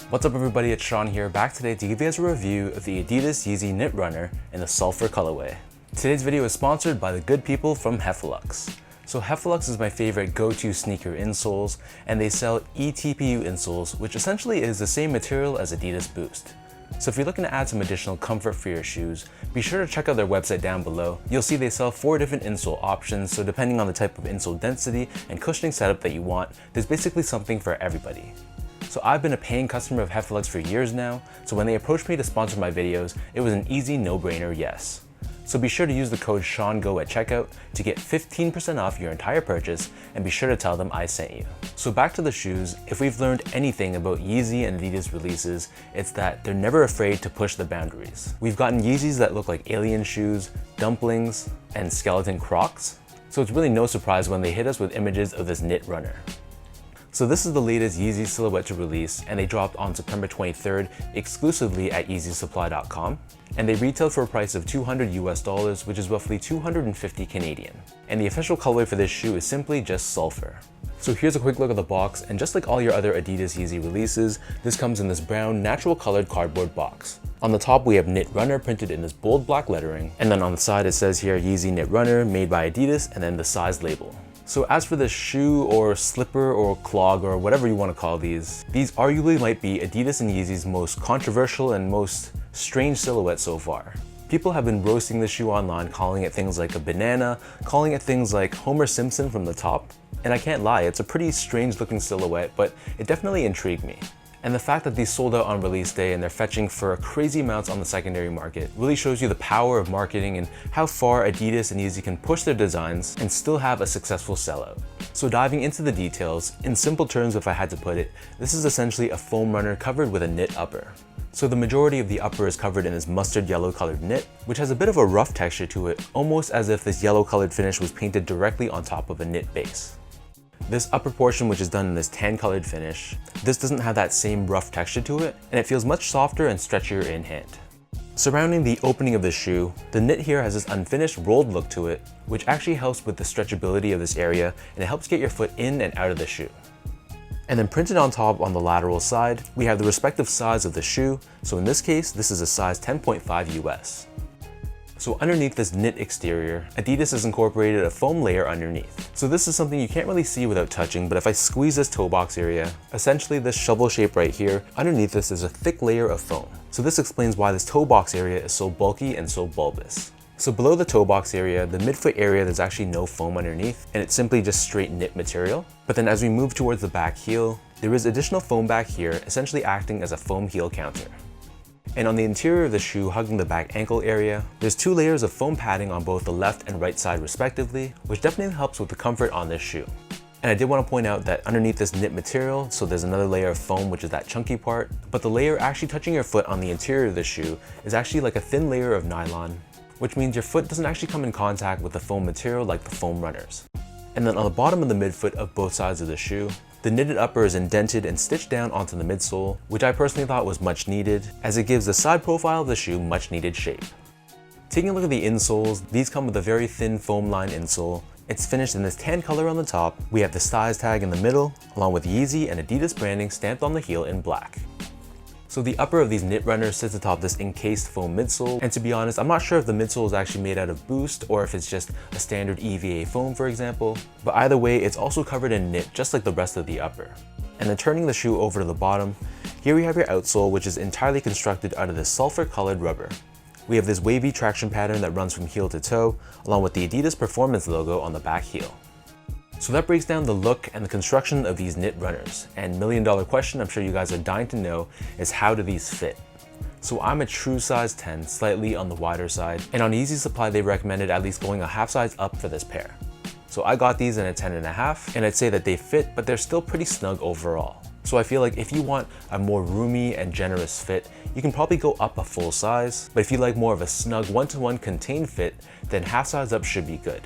What's up everybody, it's Sean here, back today to give you guys a review of the Adidas Yeezy Knit Runner in the Sulfur colorway. Today's video is sponsored by the good people from Heffelux. So Heffelux is my favorite go-to sneaker insoles, and they sell eTPU insoles, which essentially is the same material as Adidas Boost. So if you're looking to add some additional comfort for your shoes, be sure to check out their website down below. You'll see they sell 4 different insole options, so depending on the type of insole density and cushioning setup that you want, there's basically something for everybody. So I've been a paying customer of Heffelux for years now, so when they approached me to sponsor my videos, it was an easy no-brainer yes. So be sure to use the code SEANGO at checkout to get 15% off your entire purchase, and be sure to tell them I sent you. So back to the shoes, if we've learned anything about Yeezy and Adidas releases, it's that they're never afraid to push the boundaries. We've gotten Yeezys that look like alien shoes, dumplings, and skeleton Crocs, so it's really no surprise when they hit us with images of this knit runner. So this is the latest Yeezy silhouette to release, and they dropped on September 23rd exclusively at yeezysupply.com, and they retailed for a price of $200 US, which is roughly 250 Canadian. And the official colorway for this shoe is simply just Sulfur. So here's a quick look at the box, and just like all your other Adidas Yeezy releases, this comes in this brown natural colored cardboard box. On the top we have Knit Runner printed in this bold black lettering, and then on the side it says here Yeezy Knit Runner made by Adidas, and then the size label. So as for the shoe or slipper or clog or whatever you want to call these arguably might be Adidas and Yeezy's most controversial and most strange silhouette so far. People have been roasting the shoe online, calling it things like a banana, calling it things like Homer Simpson from the top. And I can't lie, it's a pretty strange looking silhouette, but it definitely intrigued me. And the fact that these sold out on release day and they're fetching for crazy amounts on the secondary market really shows you the power of marketing and how far Adidas and Yeezy can push their designs and still have a successful sellout. So diving into the details, in simple terms if I had to put it, this is essentially a foam runner covered with a knit upper. So the majority of the upper is covered in this mustard yellow colored knit, which has a bit of a rough texture to it, almost as if this yellow colored finish was painted directly on top of a knit base. This upper portion, which is done in this tan colored finish, this doesn't have that same rough texture to it, and it feels much softer and stretchier in hand. Surrounding the opening of the shoe, the knit here has this unfinished rolled look to it, which actually helps with the stretchability of this area, and it helps get your foot in and out of the shoe. And then printed on top on the lateral side, we have the respective size of the shoe, so in this case, this is a size 10.5 US. So underneath this knit exterior, Adidas has incorporated a foam layer underneath. So this is something you can't really see without touching, but if I squeeze this toe box area, essentially this shovel shape right here, underneath this is a thick layer of foam. So this explains why this toe box area is so bulky and so bulbous. So below the toe box area, the midfoot area, there's actually no foam underneath, and it's simply just straight knit material. But then as we move towards the back heel, there is additional foam back here, essentially acting as a foam heel counter. And on the interior of the shoe, hugging the back ankle area, there's 2 layers of foam padding on both the left and right side respectively, which definitely helps with the comfort on this shoe. And I did want to point out that underneath this knit material, so there's another layer of foam, which is that chunky part, but the layer actually touching your foot on the interior of the shoe is actually like a thin layer of nylon, which means your foot doesn't actually come in contact with the foam material like the foam runners. And then on the bottom of the midfoot of both sides of the shoe, the knitted upper is indented and stitched down onto the midsole, which I personally thought was much needed, as it gives the side profile of the shoe much needed shape. Taking a look at the insoles, these come with a very thin foam line insole. It's finished in this tan color on the top. We have the size tag in the middle, along with Yeezy and Adidas branding stamped on the heel in black. So the upper of these knit runners sits atop this encased foam midsole, and to be honest, I'm not sure if the midsole is actually made out of Boost or if it's just a standard EVA foam, for example, but either way, it's also covered in knit just like the rest of the upper. And then turning the shoe over to the bottom, here we have your outsole, which is entirely constructed out of this sulfur colored rubber. We have this wavy traction pattern that runs from heel to toe, along with the Adidas Performance logo on the back heel. So that breaks down the look and the construction of these knit runners. And $1,000,000 question I'm sure you guys are dying to know is, how do these fit? So I'm a true size 10, slightly on the wider side, and on Yeezy Supply they recommended at least going a half size up for this pair. So I got these in a 10.5, and I'd say that they fit, but they're still pretty snug overall. So I feel like if you want a more roomy and generous fit, you can probably go up a full size, but if you like more of a snug one-to-one contained fit, then half size up should be good.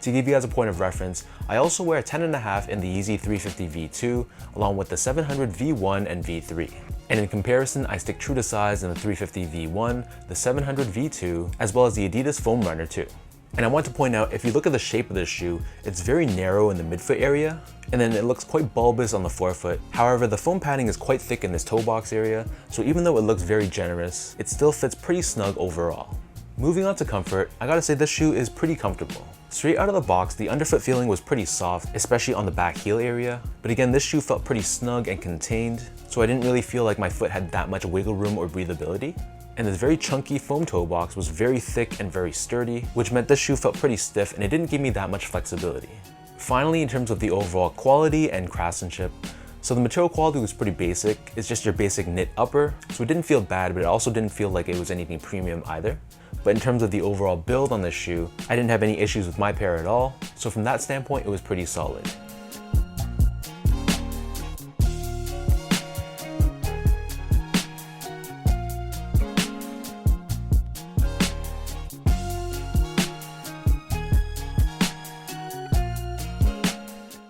To give you guys a point of reference, I also wear a 10.5 in the Yeezy 350 V2, along with the 700 V1 and V3. And in comparison, I stick true to size in the 350 V1, the 700 V2, as well as the Adidas Foam Runner 2. And I want to point out, if you look at the shape of this shoe, it's very narrow in the midfoot area, and then it looks quite bulbous on the forefoot. However, the foam padding is quite thick in this toe box area, so even though it looks very generous, it still fits pretty snug overall. Moving on to comfort, I gotta say this shoe is pretty comfortable. Straight out of the box, the underfoot feeling was pretty soft, especially on the back heel area. But again, this shoe felt pretty snug and contained, so I didn't really feel like my foot had that much wiggle room or breathability. And this very chunky foam toe box was very thick and very sturdy, which meant this shoe felt pretty stiff and it didn't give me that much flexibility. Finally, in terms of the overall quality and craftsmanship, so the material quality was pretty basic. It's just your basic knit upper, so it didn't feel bad, but it also didn't feel like it was anything premium either. But in terms of the overall build on this shoe, I didn't have any issues with my pair at all, so from that standpoint, it was pretty solid.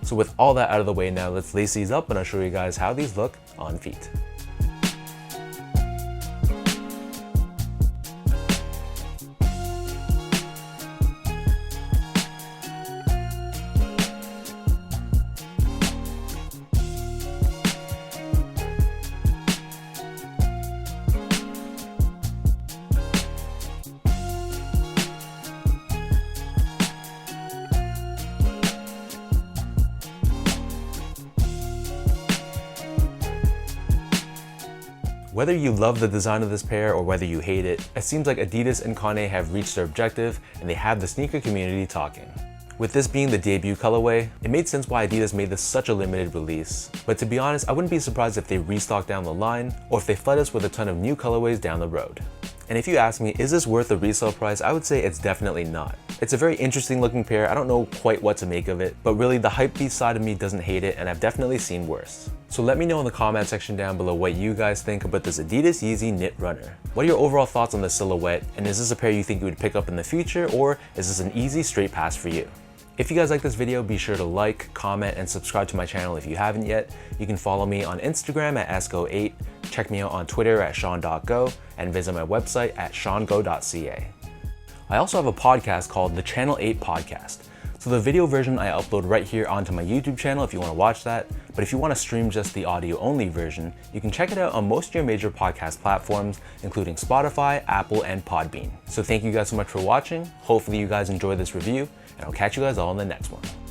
So with all that out of the way now, let's lace these up and I'll show you guys how these look on feet. Whether you love the design of this pair or whether you hate it, it seems like Adidas and Kanye have reached their objective and they have the sneaker community talking. With this being the debut colorway, it made sense why Adidas made this such a limited release. But to be honest, I wouldn't be surprised if they restock down the line or if they flood us with a ton of new colorways down the road. And if you ask me, is this worth the resale price? I would say it's definitely not. It's a very interesting looking pair. I don't know quite what to make of it, but really the hypebeast side of me doesn't hate it and I've definitely seen worse. So let me know in the comment section down below what you guys think about this Adidas Yeezy Knit Runner. What are your overall thoughts on the silhouette, and is this a pair you think you would pick up in the future, or is this an easy straight pass for you? If you guys like this video, be sure to like, comment, and subscribe to my channel if you haven't yet. You can follow me on Instagram at esgo8, check me out on Twitter at sean.go, and visit my website at seango.ca. I also have a podcast called the Channel 8 Podcast. So the video version I upload right here onto my YouTube channel if you want to watch that, but if you want to stream just the audio only version, you can check it out on most of your major podcast platforms, including Spotify, Apple, and Podbean. So thank you guys so much for watching. Hopefully you guys enjoyed this review, and I'll catch you guys all in the next one.